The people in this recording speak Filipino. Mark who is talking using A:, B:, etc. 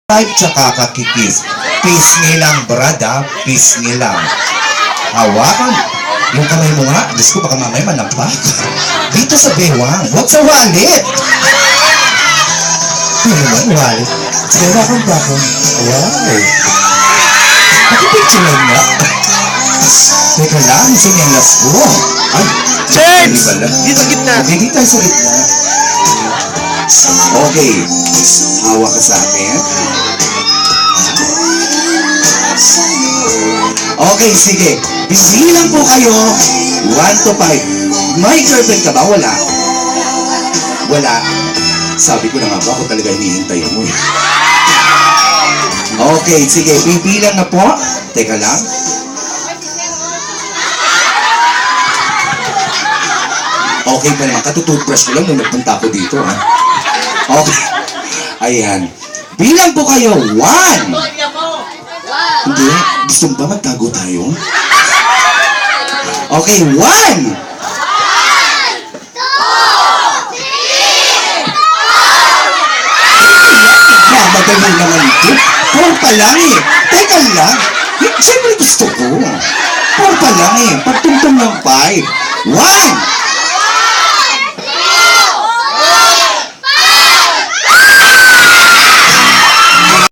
A: Five tsaka kakikis. Peace nilang, brada. Peace nilang. Hawakan. Yung kamay mo nga. Diyos ko, baka mamaya manampak. Dito sa bewang. Huwag sa wallet. Ano naman, wallet? Sige, hawakan pa ako. Wow. Nakipicturean nga. Teka lang, sinelas ko. Ay,
B: James!
A: hindi pala.
B: Dito sa gitna.
A: Okay, dito tayo sa gitna. Okay. Hawak ka sa akin. Okay, sige. Bilang po kayo. 1 to 5. May girlfriend ka ba? Wala. Wala. Sabi ko na nga ba, ako talaga hinihintay mo eh. Okay, sige. Bibilang na po. Teka lang. Okay pa naman. Katutoothbrush ko lang nung nagpunta ako dito, ha? Okay. Ayan. Bilang po kayo. 1. Hindi. Gusto mo ba magtago tayo? Okay. 1. Madali naman ito. 4 pa lang eh. Teka lang. Siyempre gusto ko. 4 pa lang eh. Pagtungtong ng 5. 1.